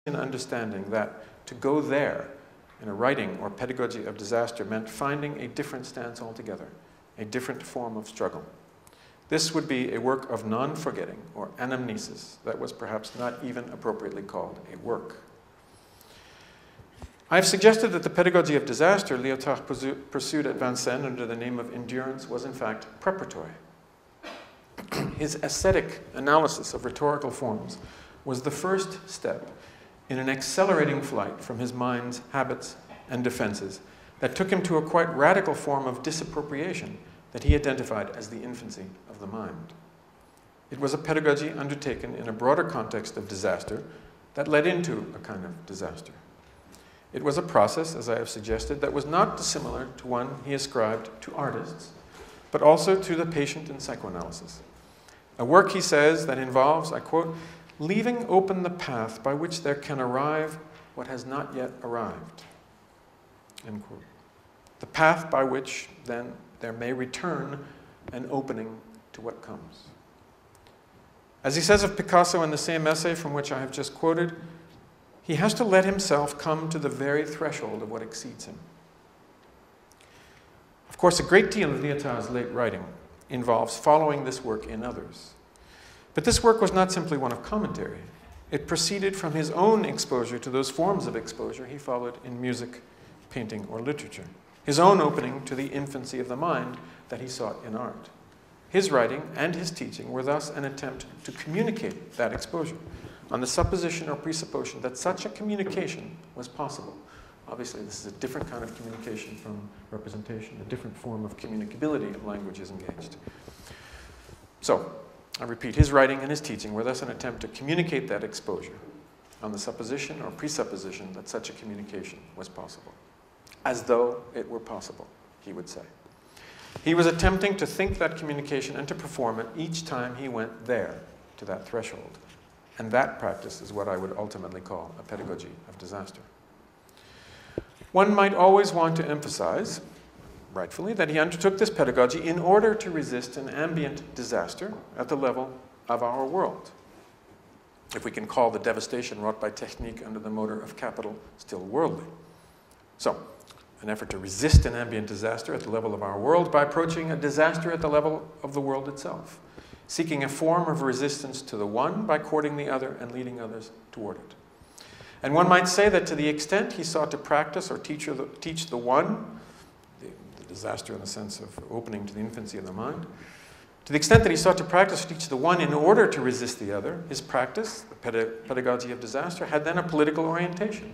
an understanding that to go there in a writing or pedagogy of disaster meant finding a different stance altogether, a different form of struggle. This would be a work of non-forgetting or anamnesis that was perhaps not even appropriately called a work. I have suggested that the pedagogy of disaster Lyotard pursued at Vincennes under the name of endurance was in fact preparatory. His aesthetic analysis of rhetorical forms was the first step in an accelerating flight from his mind's habits and defenses that took him to a quite radical form of disappropriation that he identified as the infancy of the mind. It was a pedagogy undertaken in a broader context of disaster that led into a kind of disaster. It was a process, as I have suggested, that was not dissimilar to one he ascribed to artists, but also to the patient in psychoanalysis. A work, he says, that involves, I quote, leaving open the path by which there can arrive what has not yet arrived, end quote. The path by which, then, there may return an opening to what comes. As he says of Picasso in the same essay from which I have just quoted, he has to let himself come to the very threshold of what exceeds him. Of course, a great deal of Lyotard's late writing involves following this work in others. But this work was not simply one of commentary. It proceeded from his own exposure to those forms of exposure he followed in music, painting, or literature. His own opening to the infancy of the mind that he sought in art. His writing and his teaching were thus an attempt to communicate that exposure on the supposition or presupposition that such a communication was possible. Obviously, this is a different kind of communication from representation, a different form of communicability of languages engaged. So, I repeat, his writing and his teaching were thus an attempt to communicate that exposure on the supposition or presupposition that such a communication was possible. As though it were possible, he would say. He was attempting to think that communication and to perform it each time he went there, to that threshold. And that practice is what I would ultimately call a pedagogy of disaster. One might always want to emphasize, rightfully, that he undertook this pedagogy in order to resist an ambient disaster at the level of our world. If we can call the devastation wrought by technique under the motor of capital still worldly. So, an effort to resist an ambient disaster at the level of our world by approaching a disaster at the level of the world itself, seeking a form of resistance to the one by courting the other and leading others toward it. And one might say that to the extent he sought to practice or teach the one, the disaster in the sense of opening to the infancy of the mind, to the extent that he sought to practice or teach the one in order to resist the other, his practice, the pedagogy of disaster, had then a political orientation.